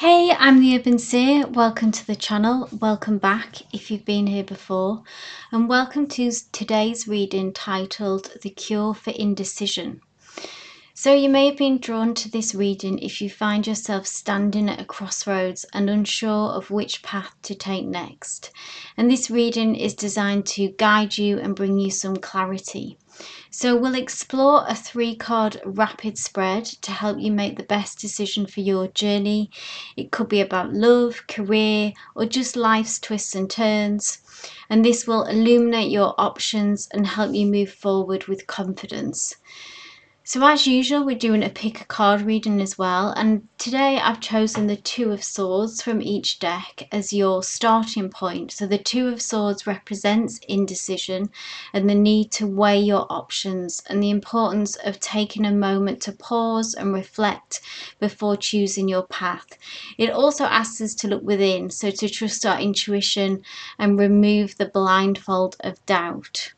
Hey, I'm the Urban Seer. Welcome to the channel. Welcome back if you've been here before. And welcome to today's reading titled The Cure for Indecision. So you may have been drawn to this reading if you find yourself standing at a crossroads and unsure of which path to take next. And this reading is designed to guide you and bring you some clarity. So we'll explore a 3-card rapid spread to help you make the best decision for your journey. It could be about love, career, or just life's twists and turns. And this will illuminate your options and help you move forward with confidence. So as usual, we're doing a pick a card reading as well, and today I've chosen the Two of Swords from each deck as your starting point. So the Two of Swords represents indecision and the need to weigh your options and the importance of taking a moment to pause and reflect before choosing your path. It also asks us to look within, so to trust our intuition and remove the blindfold of doubt.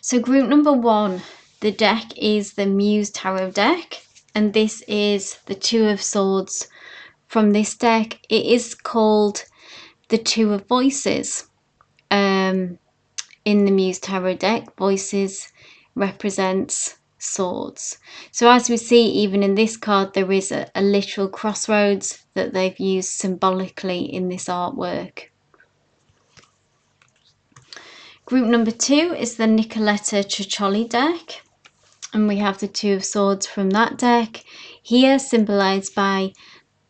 So group number 1, the deck is the Muse Tarot deck, and this is the Two of Swords from this deck. It is called the Two of Voices. In the Muse Tarot deck, voices represents swords. So as we see, even in this card, there is a literal crossroads that they've used symbolically in this artwork. Group number 2 is the Nicoletta Cicciotti deck, and we have the Two of Swords from that deck, here symbolized by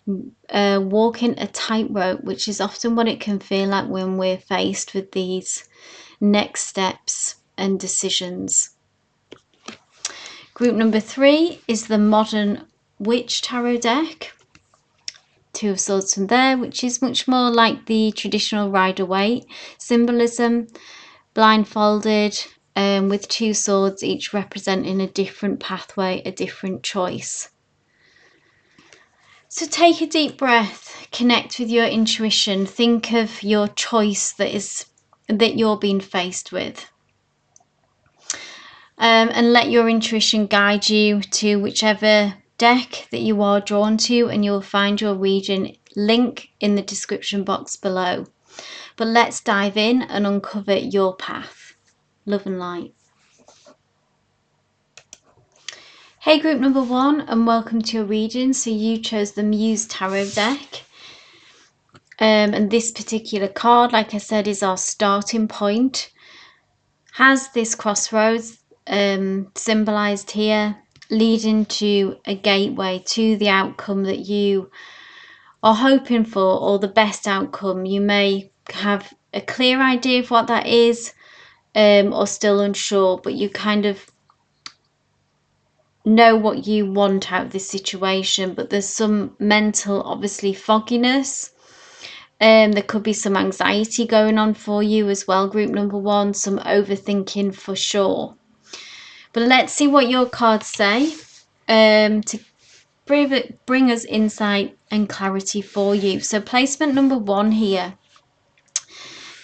walking a tightrope, which is often what it can feel like when we're faced with these next steps and decisions. Group number 3 is the Modern Witch Tarot deck. Two of Swords from there, which is much more like the traditional Rider-Waite symbolism, blindfolded, with two swords, each representing a different pathway, a different choice. So take a deep breath, connect with your intuition, think of your choice that you're being faced with. And let your intuition guide you to whichever deck that you are drawn to, and you'll find your reading link in the description box below. But let's dive in and uncover your path. Love and light. Hey group number 1, and welcome to your reading. So you chose the Muse Tarot deck. And this particular card, like I said, is our starting point. Has this crossroads symbolized here, leading to a gateway to the outcome that you are hoping for, or the best outcome. You may have a clear idea of what that is, or still unsure, but you kind of know what you want out of this situation, but there's some mental, obviously, fogginess. There could be some anxiety going on for you as well, group number 1, some overthinking for sure. But let's see what your cards say to bring us insight and clarity for you. So placement number 1 here.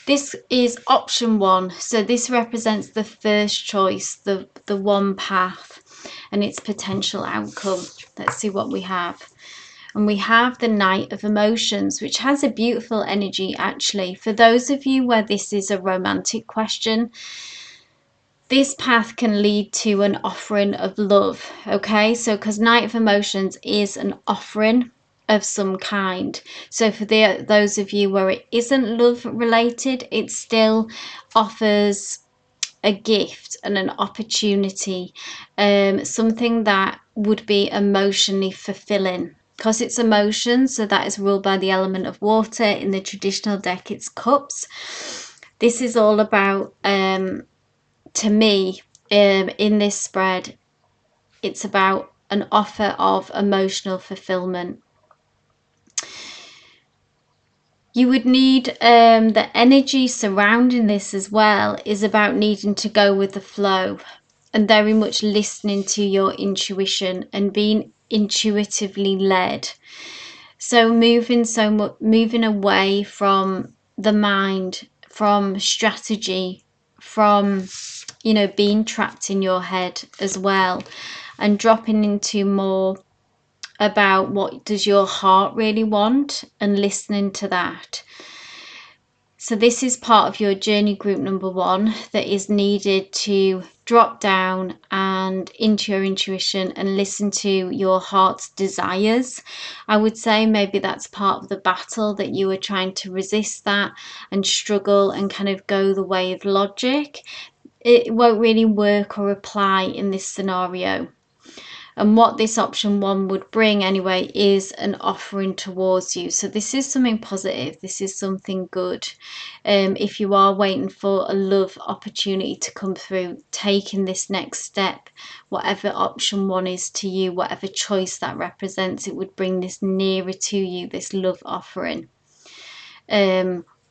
This is option 1. So this represents the first choice, the one path and its potential outcome. Let's see what we have. And we have the Knight of Emotions, which has a beautiful energy actually. For those of you where this is a romantic question, this path can lead to an offering of love, okay? So because Knight of Emotions is an offering of some kind. So for those of you where it isn't love related, it still offers a gift and an opportunity, something that would be emotionally fulfilling. Because it's emotion, so that is ruled by the element of water. In the traditional deck, it's cups. This is all about, to me, in this spread, it's about an offer of emotional fulfillment. You would need the energy surrounding this as well is about needing to go with the flow and very much listening to your intuition and being intuitively led. So moving away from the mind, from strategy, from being trapped in your head as well, and dropping into more about what does your heart really want and listening to that. So this is part of your journey group number 1 that is needed to drop down and into your intuition and listen to your heart's desires. I would say maybe that's part of the battle, that you are trying to resist that and struggle and kind of go the way of logic. It won't really work or apply in this scenario. And what this option 1 would bring anyway is an offering towards you. So this is something positive. This is something good. If you are waiting for a love opportunity to come through, taking this next step, whatever option 1 is to you, whatever choice that represents, it would bring this nearer to you, this love offering.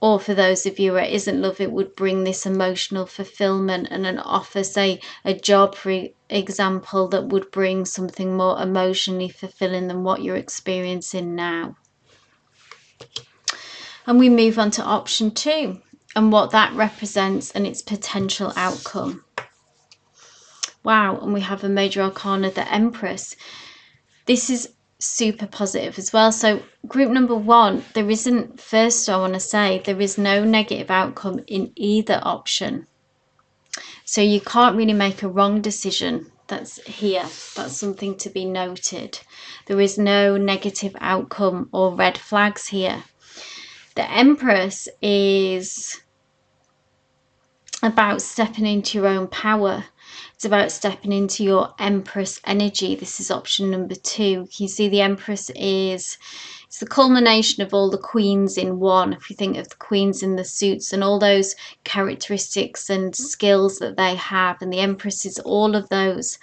Or for those of you where it isn't love, it would bring this emotional fulfillment and an offer, say a job for example, that would bring something more emotionally fulfilling than what you're experiencing now. And we move on to option 2 and what that represents and its potential outcome. Wow, and we have a major arcana, the Empress. This is super positive as well. So group number 1, there isn't, first I want to say, there is no negative outcome in either option. So you can't really make a wrong decision. That's here. That's something to be noted. There is no negative outcome or red flags here. The Empress is about stepping into your own power. It's about stepping into your Empress energy. This is option number 2. You see the Empress is, it's the culmination of all the queens in one. If you think of the queens in the suits and all those characteristics and skills that they have, and the Empress is all of those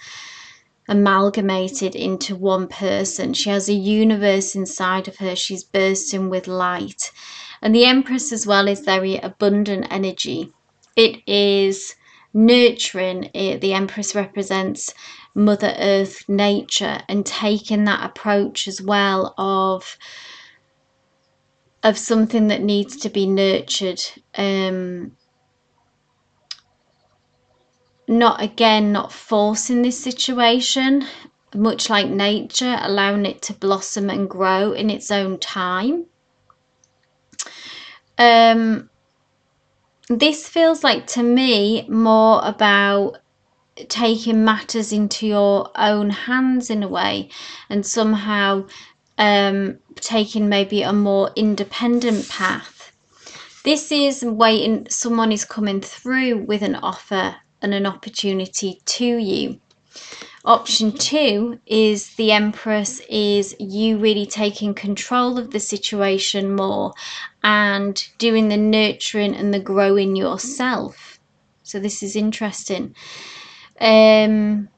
amalgamated into one person. She has a universe inside of her. She's bursting with light. And the Empress as well is very abundant energy. It is nurturing. The Empress represents Mother Earth, nature, and taking that approach as well of something that needs to be nurtured. Not forcing this situation, much like nature, allowing it to blossom and grow in its own time. This feels like to me more about taking matters into your own hands in a way, and somehow taking maybe a more independent path. This is waiting, someone is coming through with an offer and an opportunity to you. Option 2 is the Empress, is you really taking control of the situation more and doing the nurturing and the growing yourself. So this is interesting. I'm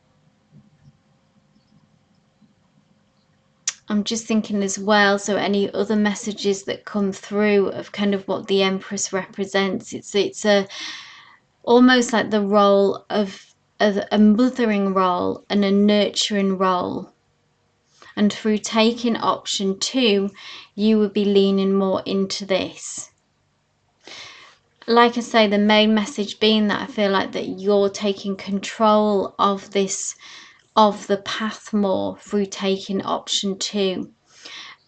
just thinking as well, so any other messages that come through of kind of what the Empress represents, it's a almost like the role of a mothering role and a nurturing role. And through taking option 2, you would be leaning more into this. Like I say, the main message being that I feel like that you're taking control of this, of the path more through taking option 2.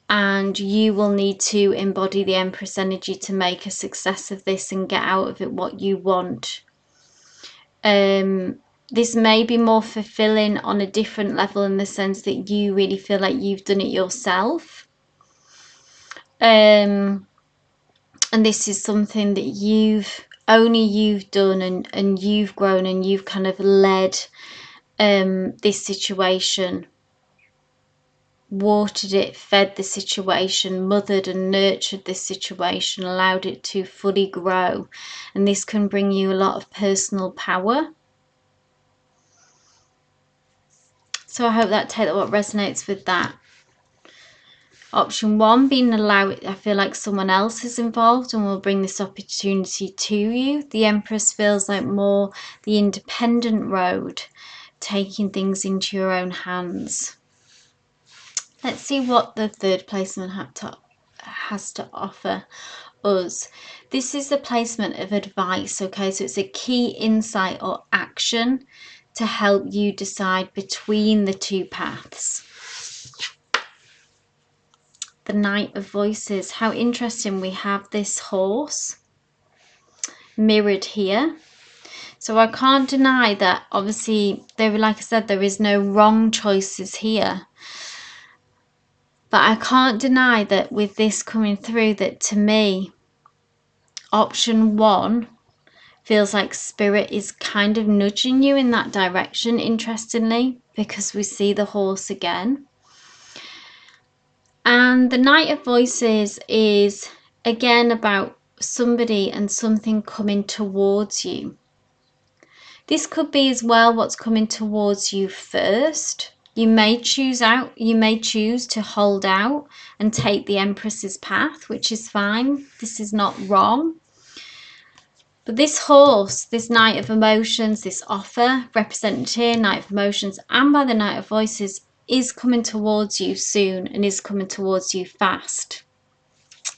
And you will need to embody the Empress energy to make a success of this and get out of it what you want. This may be more fulfilling on a different level, in the sense that you really feel like you've done it yourself. And this is something that you've done, and you've grown, and you've kind of led this situation, watered it, fed the situation, mothered and nurtured this situation, allowed it to fully grow. And this can bring you a lot of personal power. So I hope that what resonates with that. Option 1 being allowed, I feel like someone else is involved and will bring this opportunity to you. The Empress feels like more the independent road, taking things into your own hands. Let's see what the third placement has to offer us. This is the placement of advice, okay? So it's a key insight or action to help you decide between the two paths. the Knight of Voices. How interesting, we have this horse mirrored here. So I can't deny that obviously there, like I said, there is no wrong choices here. But I can't deny that with this coming through, that to me, option one feels like Spirit is kind of nudging you in that direction, interestingly, because we see the horse again. And the Knight of Voices is again about somebody and something coming towards you. This could be as well what's coming towards you first. You may choose to hold out and take the Empress's path, which is fine. This is not wrong. But this horse, this Knight of Emotions, this offer represented here, Knight of Emotions, and by the Knight of Voices, is coming towards you soon and is coming towards you fast.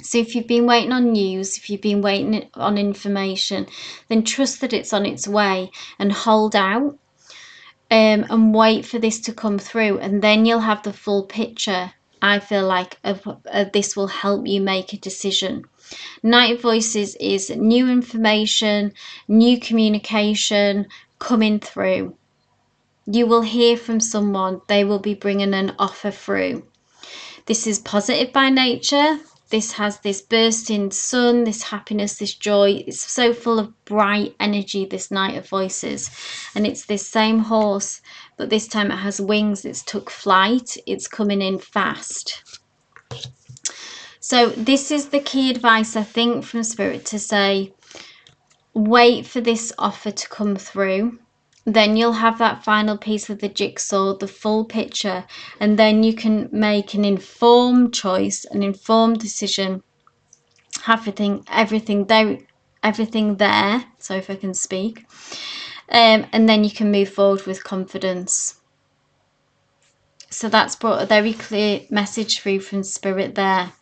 So if you've been waiting on news, if you've been waiting on information, then trust that it's on its way and hold out and wait for this to come through, and then you'll have the full picture, I feel like, of this will help you make a decision. Knight of Voices is new information, new communication coming through. You will hear from someone, they will be bringing an offer through. This is positive by nature. This has this bursting sun, this happiness, this joy. It's so full of bright energy, this Knight of Voices. And it's this same horse, but this time it has wings. It's took flight. It's coming in fast. So this is the key advice, I think, from Spirit, to say, wait for this offer to come through. Then you'll have that final piece of the jigsaw, the full picture, and then you can make an informed choice, an informed decision. Everything there. So if I can speak, and then you can move forward with confidence. So that's brought a very clear message through from Spirit there.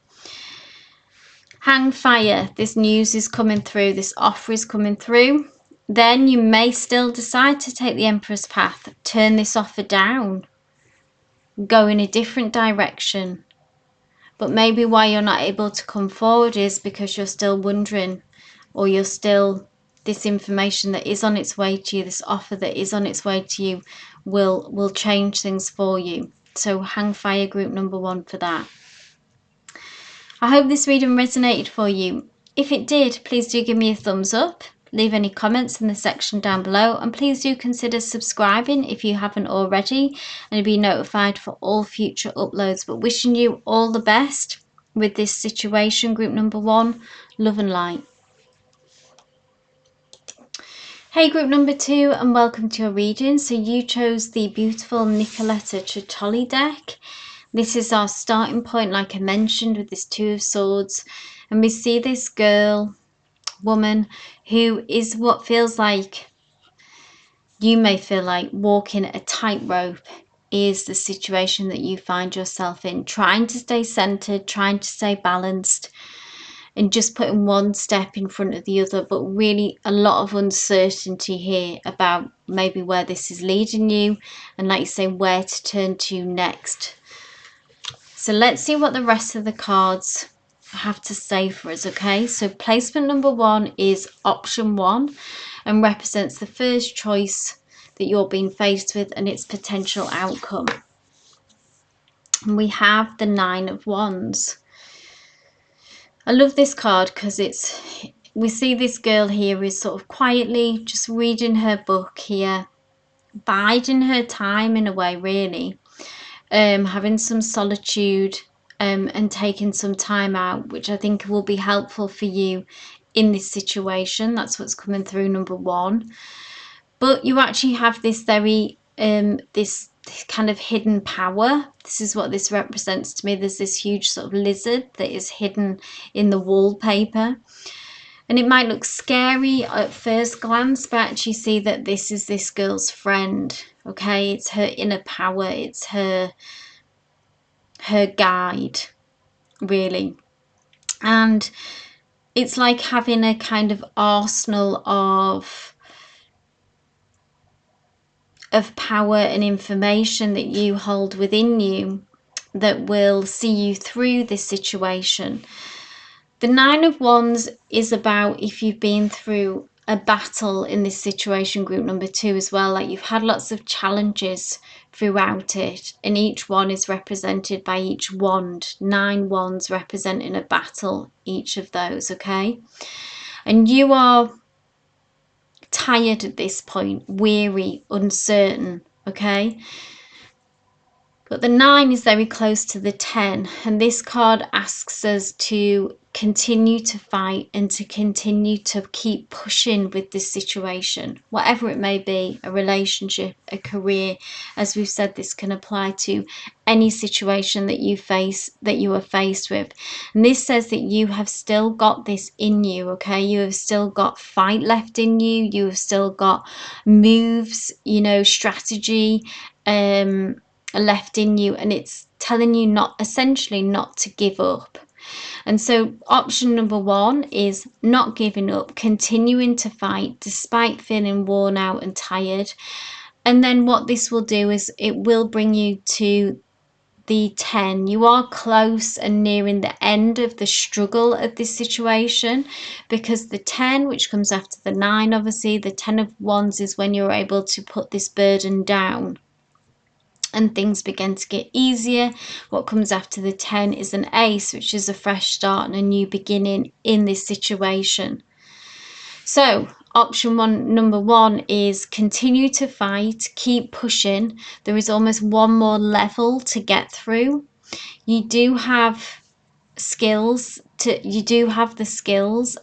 Hang fire. This news is coming through. This offer is coming through. Then you may still decide to take the Emperor's path, turn this offer down, go in a different direction. But maybe why you're not able to come forward is because you're still wondering, or you're still, this information that is on its way to you, this offer that is on its way to you, will change things for you. So hang fire, group number one, for that. I hope this reading resonated for you. If it did, please do give me a thumbs up. Leave any comments in the section down below, and please do consider subscribing if you haven't already, and be notified for all future uploads. But wishing you all the best with this situation, group number one. Love and light. Hey group number two, and welcome to your reading. So you chose the beautiful Nicoletta Tritoli deck. This is our starting point, like I mentioned, with this Two of Swords, and we see this girl, woman, who is what feels like, you may feel like, walking a tightrope is the situation that you find yourself in, trying to stay centered, trying to stay balanced, and just putting one step in front of the other, but really a lot of uncertainty here about maybe where this is leading you, and like you say, where to turn to next. So let's see what the rest of the cards have to say for us, okay? So placement number one is option one, and represents the first choice that you're being faced with and its potential outcome. And we have the Nine of Wands. I love this card because we see this girl here is sort of quietly just reading her book here, biding her time in a way, really, having some solitude, and taking some time out, which I think will be helpful for you in this situation. That's what's coming through, number one. But you actually have this very this kind of hidden power. This is what this represents to me. There's this huge sort of lizard that is hidden in the wallpaper, and it might look scary at first glance, but actually see that this is this girl's friend. Okay, it's her inner power, it's her guide, really. And it's like having a kind of arsenal of power and information that you hold within you, that will see you through this situation. The Nine of Wands is about if you've been through a battle in this situation, group number 2 as well, like you've had lots of challenges throughout it, and each one is represented by each wand. 9 wands representing a battle, each of those, okay? And you are tired at this point, weary, uncertain, okay? But the 9 is very close to the 10, and this card asks us to continue to fight and to continue to keep pushing with this situation, whatever it may be, a relationship, a career. As we've said, this can apply to any situation that you are faced with. And this says that you have still got this in you, okay? You have still got fight left in you. You have still got moves, strategy, left in you, and it's telling you essentially not to give up. And so option number 1 is not giving up, continuing to fight despite feeling worn out and tired. And then what this will do is it will bring you to the 10. You are close and nearing the end of the struggle of this situation, because the 10, which comes after the 9, obviously the 10 of Wands is when you're able to put this burden down and things begin to get easier. What comes after the 10 is an ace, which is a fresh start and a new beginning in this situation. So option number 1 is continue to fight, keep pushing. There is almost one more level to get through. You do have the skills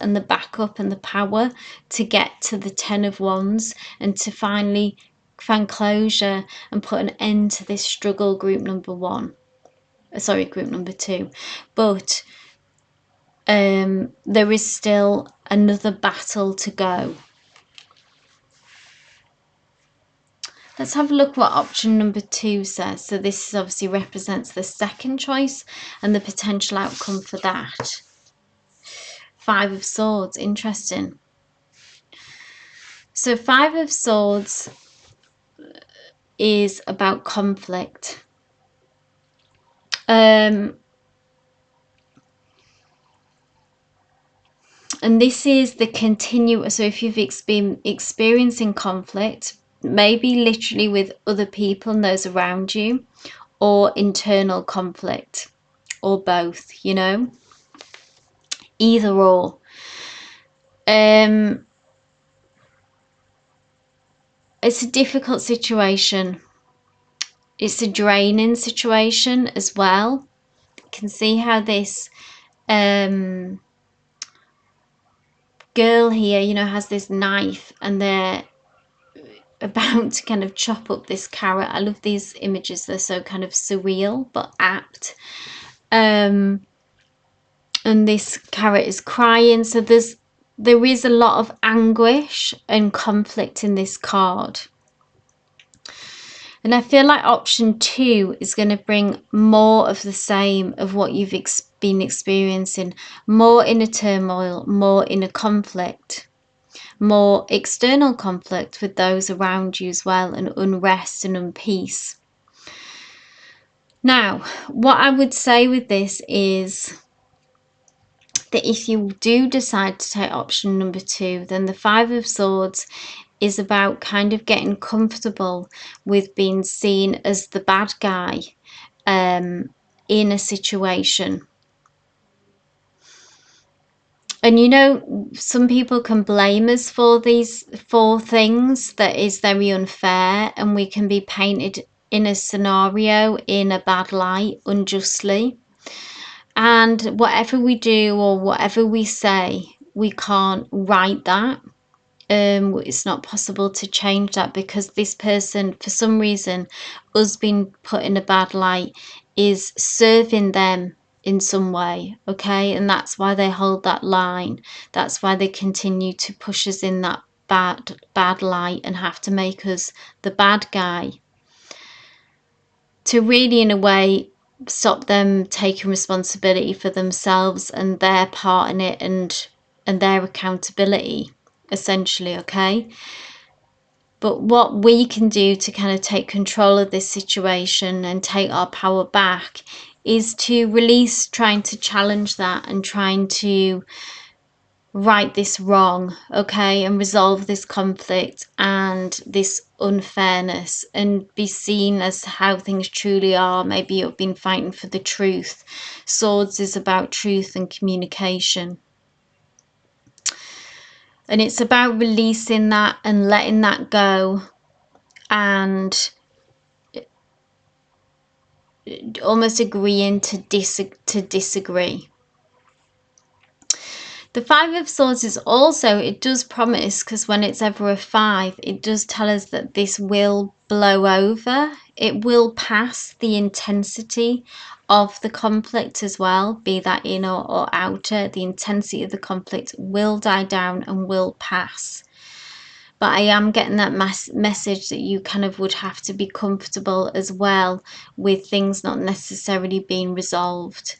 and the backup and the power to get to the 10 of Wands and to finally find closure and put an end to this struggle, group number 2. But there is still another battle to go. Let's have a look what option number 2 says. So this obviously represents the second choice and the potential outcome for that. 5 of Swords, interesting. So 5 of Swords is about conflict. And this is the continuous. So if you've been experiencing conflict, maybe literally with other people and those around you, or internal conflict, or both, either or. It's a difficult situation. It's a draining situation as well. You can see how this girl here, has this knife and they're about to kind of chop up this carrot. I love these images. They're so kind of surreal but apt. And this carrot is crying. So there is a lot of anguish and conflict in this card. And I feel like option 2 is going to bring more of the same of what you've been experiencing. More inner turmoil, more inner conflict, more external conflict with those around you as well, and unrest and unpeace. Now, what I would say with this is that if you do decide to take option number 2, then the 5 of Swords is about kind of getting comfortable with being seen as the bad guy in a situation. And some people can blame us for these 4 things that is very unfair, and we can be painted in a scenario in a bad light unjustly. And whatever we do or whatever we say, we can't right that. It's not possible to change that, because this person, for some reason, us being put in a bad light, is serving them in some way, okay? And that's why they hold that line. That's why they continue to push us in that bad light and have to make us the bad guy, to really, in a way, stop them taking responsibility for themselves and their part in it, and their accountability, essentially, okay? But what we can do to kind of take control of this situation and take our power back is to release trying to challenge that and trying to right this wrong, okay, and resolve this conflict and this unfairness and be seen as how things truly are. Maybe you've been fighting for the truth. Swords is about truth and communication. And it's about releasing that and letting that go and almost agreeing to disagree. The Five of Swords is also, it does promise, because when it's ever a 5, it does tell us that this will blow over. It will pass the intensity of the conflict as well, be that inner or outer. The intensity of the conflict will die down and will pass. But I am getting that message that you kind of would have to be comfortable as well with things not necessarily being resolved.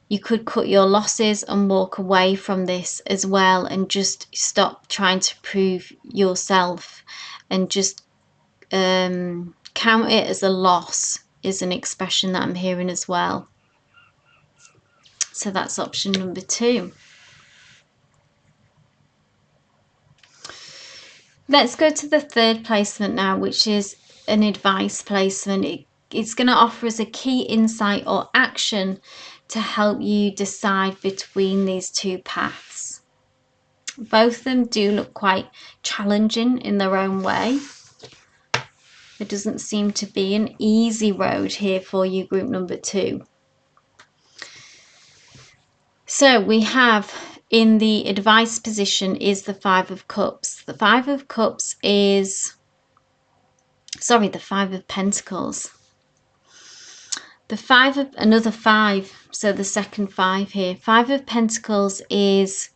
You could cut your losses and walk away from this as well and just stop trying to prove yourself and just count it as a loss is an expression that I'm hearing as well. So that's option number 2. Let's go to the third placement now, which is an advice placement. It's going to offer us a key insight or action to help you decide between these two paths. Both of them do look quite challenging in their own way. There doesn't seem to be an easy road here for you, group number 2. So we have in the advice position is the Five of Cups. The Five of Cups is, sorry, the Five of Pentacles. The Five of, another 5, so the second 5 here. Five of Pentacles is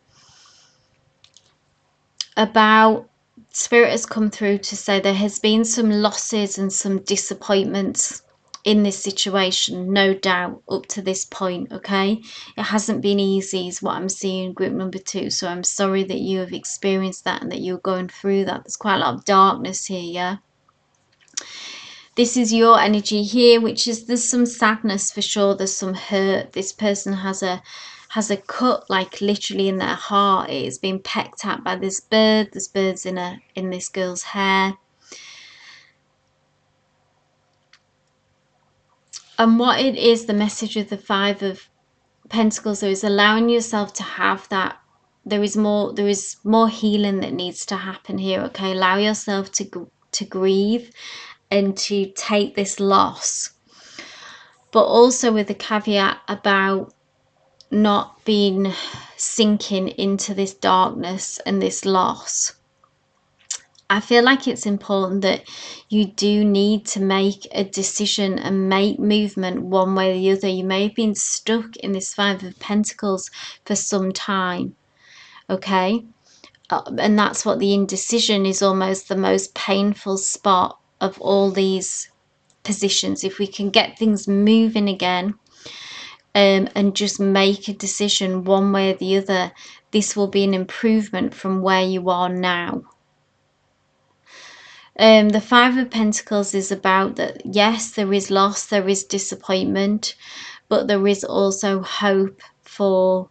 about, Spirit has come through to say there has been some losses and some disappointments in this situation, no doubt, up to this point, okay? It hasn't been easy is what I'm seeing, group number 2, so I'm sorry that you have experienced that and that you're going through that. There's quite a lot of darkness here, yeah? This is your energy here, which is, there's some sadness for sure, there's some hurt. This person has a cut, like literally in their heart. It is being pecked at by this bird. There's birds in this girl's hair. And what it is, the message of the Five of Pentacles, there is allowing yourself to have that. There is more healing that needs to happen here, okay? Allow yourself to grieve and to take this loss, but also with a caveat about not being sinking into this darkness and this loss. I feel like it's important that you do need to make a decision and make movement one way or the other. You may have been stuck in this Five of Pentacles for some time, okay? And that's what the indecision is, almost the most painful spot of all these positions. If we can get things moving again, and just make a decision one way or the other, this will be an improvement from where you are now. The Five of Pentacles is about that, yes, there is loss, there is disappointment, but there is also hope for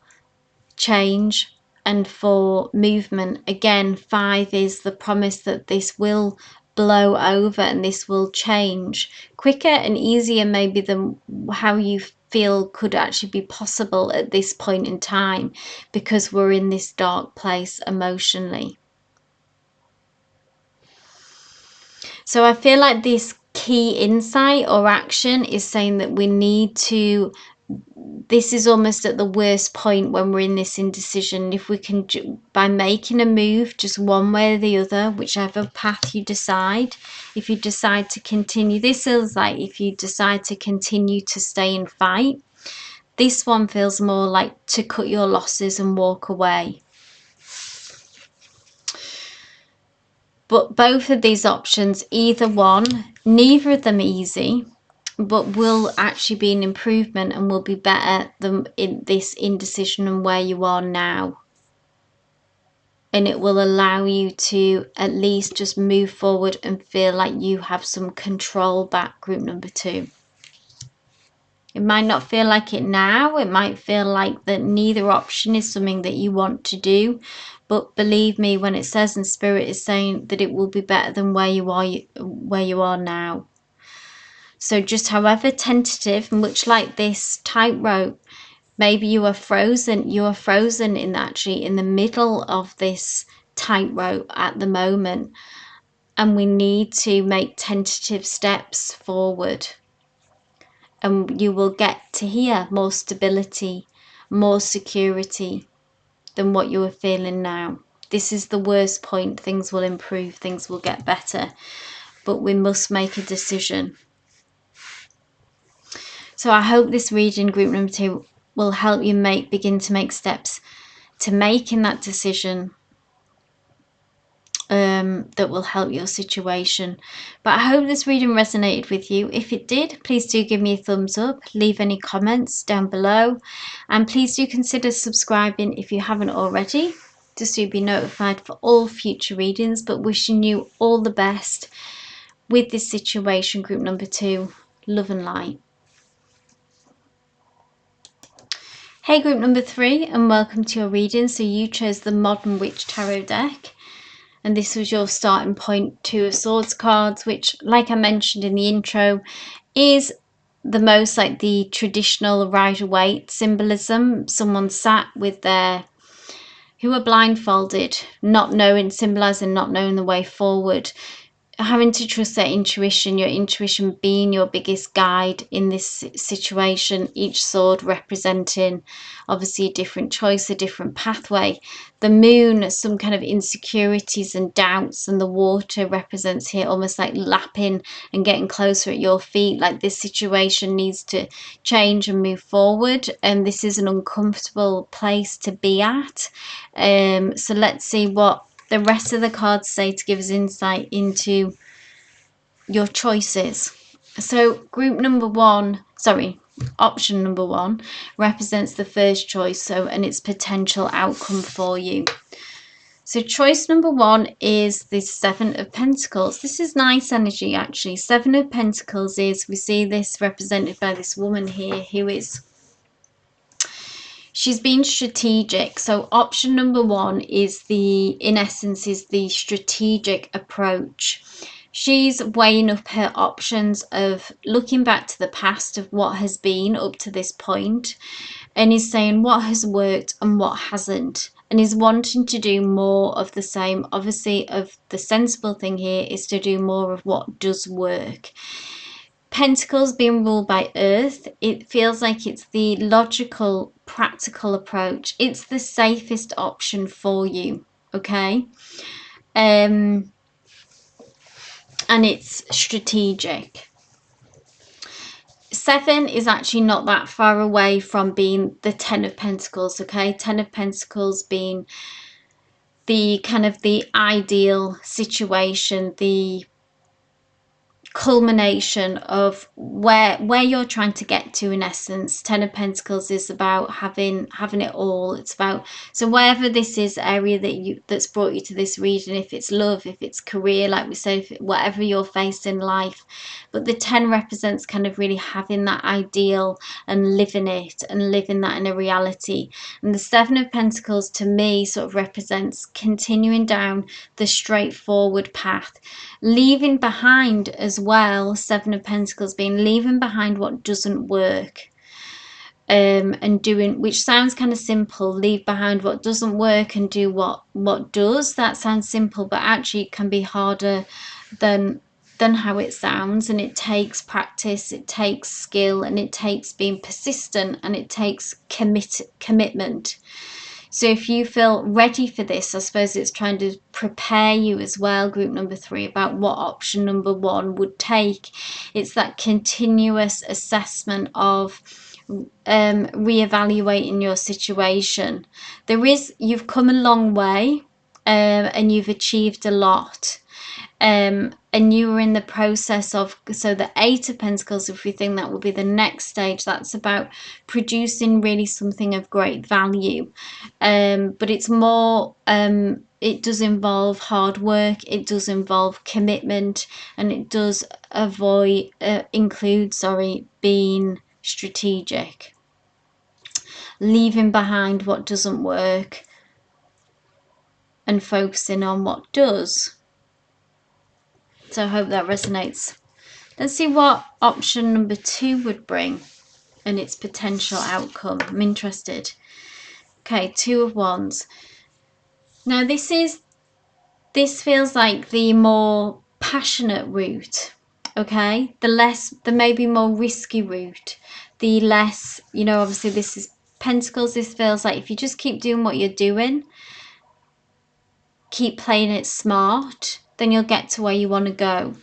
change and for movement. Again, 5 is the promise that this will blow over and this will change quicker and easier maybe than how you feel could actually be possible at this point in time, because we're in this dark place emotionally. So I feel like this key insight or action is saying that we need to, this is almost at the worst point when we're in this indecision. If we can, by making a move just one way or the other, whichever path you decide, if you decide to continue, this feels like if you decide to continue to stay and fight, this one feels more like to cut your losses and walk away. But both of these options, either one, neither of them easy, but will actually be an improvement and will be better than in this indecision and where you are now. and it will allow you to at least just move forward and feel like you have some control back, group number 2. It might not feel like it now. It might feel like that neither option is something that you want to do. But believe me, when it says in Spirit is saying that it will be better than where you are now. So just however tentative, much like this tightrope, maybe you are frozen. You are frozen in the middle of this tightrope at the moment. And we need to make tentative steps forward. And you will get to here more stability, more security than what you are feeling now. This is the worst point. Things will improve, things will get better, but we must make a decision. So I hope this reading, group number 2, will help you begin to make steps to making that decision that will help your situation. But I hope this reading resonated with you. If it did, please do give me a thumbs up, leave any comments down below, and please do consider subscribing if you haven't already, just to be notified for all future readings. But wishing you all the best with this situation, group number 2. Love and light. Hey group number 3, and welcome to your reading. So you chose the Modern Witch Tarot deck, and this was your starting point. 2 of Swords cards, which, like I mentioned in the intro, is the most like the traditional Rider-Waite symbolism. Someone sat with who are blindfolded, not knowing, symbolizing not knowing the way forward, having to trust their intuition, your intuition being your biggest guide in this situation. Each sword representing obviously a different choice, a different pathway. The moon, some kind of insecurities and doubts, and the water represents here almost like lapping and getting closer at your feet, like this situation needs to change and move forward, and this is an uncomfortable place to be at. So let's see what the rest of the cards say to give us insight into your choices. So option number 1 represents the first choice, and its potential outcome for you. So choice number 1 is the 7 of Pentacles. This is nice energy, actually. 7 of Pentacles is, we see this represented by this woman here who is, she's been strategic. So option number 1 is in essence, is the strategic approach. She's weighing up her options of looking back to the past of what has been up to this point, and is saying what has worked and what hasn't, and is wanting to do more of the same. Obviously, of the sensible thing here is to do more of what does work. Pentacles being ruled by Earth, it feels like it's the logical, practical approach. It's the safest option for you, okay? And it's strategic. 7 is actually not that far away from being the 10 of Pentacles, okay? 10 of Pentacles being the kind of the ideal situation, the culmination of where you're trying to get to, in essence. 10 of Pentacles is about having it all. It's about, so wherever this is area that's brought you to this region, if it's love, if it's career, like we said, whatever you're faced in life. But the 10 represents kind of really having that ideal and living it, and living that in a reality. And the 7 of Pentacles to me sort of represents continuing down the straightforward path, leaving behind as well. 7 of Pentacles being leaving behind what doesn't work, and doing, which sounds kind of simple, leave behind what doesn't work and do what does. That sounds simple, but actually it can be harder than how it sounds, and it takes practice, it takes skill, and it takes being persistent, and it takes commitment. So if you feel ready for this, I suppose it's trying to prepare you as well, group number 3, about what option number 1 would take. It's that continuous assessment of reevaluating your situation. You've come a long way, and you've achieved a lot. And you were in the process of, so the 8 of Pentacles, if we think that will be the next stage, that's about producing really something of great value. But it's more it does involve hard work, it does involve commitment, and it does include being strategic, leaving behind what doesn't work and focusing on what does. So I hope that resonates. Let's see what option number 2 would bring and its potential outcome. I'm interested. Okay, 2 of Wands. Now this feels like the more passionate route. Okay, the maybe more risky route, the less, obviously this is Pentacles. This feels like if you just keep doing what you're doing, keep playing it smart, then you'll get to where you want to go.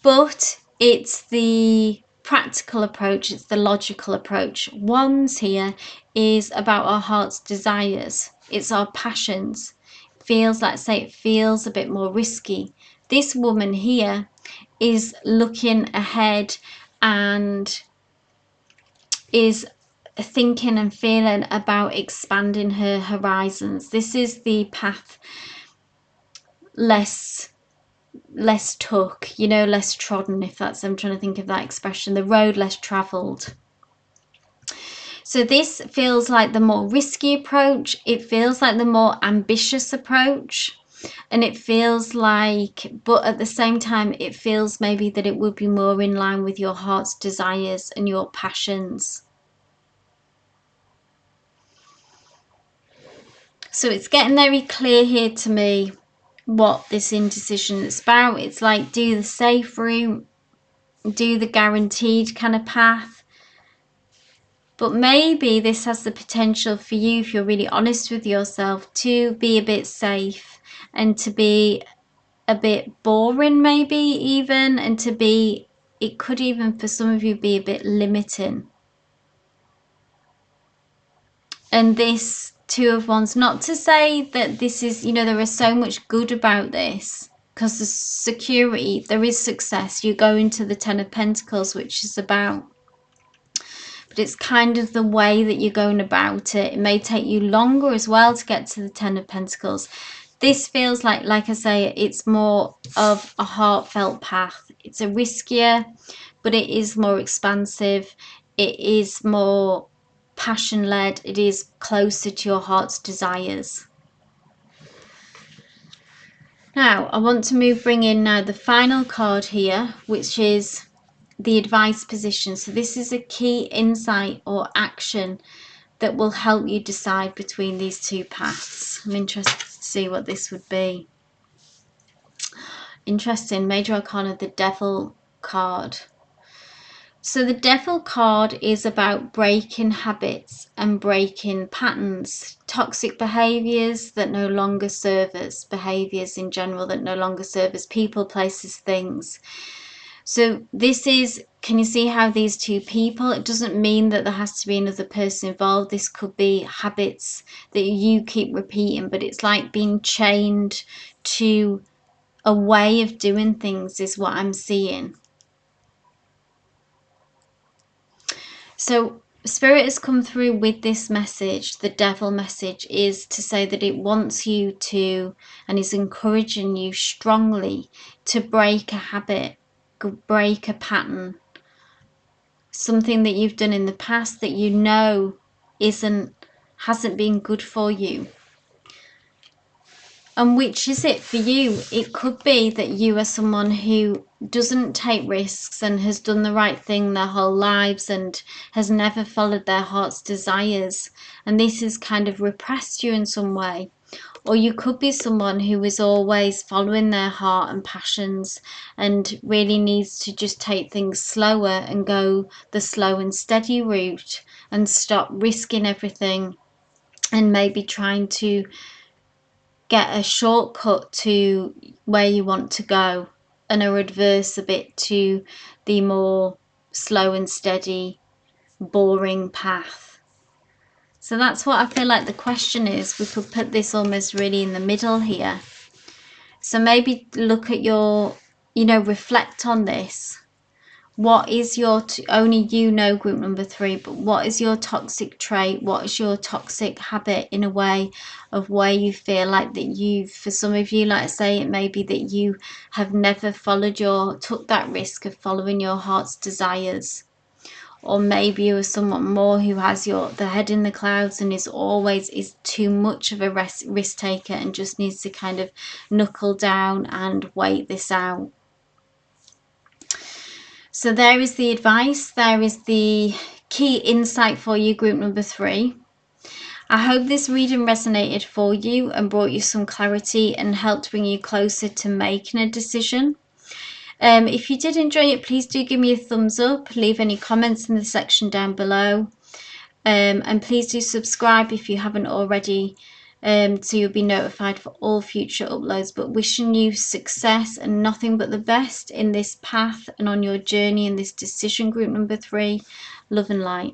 But it's the practical approach, it's the logical approach. Wands here is about our heart's desires, it's our passions. It feels a bit more risky. This woman here is looking ahead and is thinking and feeling about expanding her horizons. This is the path less took, less trodden, if that's, I'm trying to think of that expression, the road less traveled. So this feels like the more risky approach, it feels like the more ambitious approach, and it feels like, but at the same time it feels maybe that it would be more in line with your heart's desires and your passions. So it's getting very clear here to me what this indecision is about. It's like, do the safe route, do the guaranteed kind of path. But maybe this has the potential for you, if you're really honest with yourself, to be a bit safe and to be a bit boring, maybe even, and to be, it could even for some of you be a bit limiting. And this 2 of Wands, not to say that this is, there is so much good about this, because the security, there is success. You go into the 10 of Pentacles, which is about, but it's kind of the way that you're going about it. It may take you longer as well to get to the 10 of Pentacles. This feels like I say, it's more of a heartfelt path. It's a riskier, but it is more expansive. It is more passion-led. It is closer to your heart's desires. Now, I want to bring in now the final card here, which is the advice position. So this is a key insight or action that will help you decide between these 2 paths. I'm interested to see what this would be. Interesting. Major Arcana, the Devil card. So the Devil card is about breaking habits and breaking patterns, toxic behaviors that no longer serve us, behaviors in general that no longer serve us, people, places, things. So this is, can you see how these 2 people, it doesn't mean that there has to be another person involved. This could be habits that you keep repeating, but it's like being chained to a way of doing things is what I'm seeing. So Spirit has come through with this message. The Devil message is to say that it wants you to, and is encouraging you strongly to break a habit, break a pattern, something that you've done in the past that hasn't been good for you. And which is it for you? It could be that you are someone who doesn't take risks and has done the right thing their whole lives and has never followed their heart's desires, and this has kind of repressed you in some way. Or you could be someone who is always following their heart and passions and really needs to just take things slower and go the slow and steady route and stop risking everything and maybe trying to get a shortcut to where you want to go and are adverse a bit to the more slow and steady, boring path. So that's what I feel like the question is. We could put this almost really in the middle here. So maybe look at your, reflect on this. What is your, only you know, group number 3, but what is your toxic trait? What is your toxic habit, in a way of where you feel like that you've, for some of you, like I say, it may be that you have never took that risk of following your heart's desires. Or maybe you are someone more who has the head in the clouds and is too much of a risk taker and just needs to kind of knuckle down and wait this out. So there is the advice, there is the key insight for you, group number 3. I hope this reading resonated for you and brought you some clarity and helped bring you closer to making a decision. If you did enjoy it, please do give me a thumbs up, leave any comments in the section down below, and please do subscribe if you haven't already, so you'll be notified for all future uploads. But wishing you success and nothing but the best in this path and on your journey in this decision, group number 3. Love and light.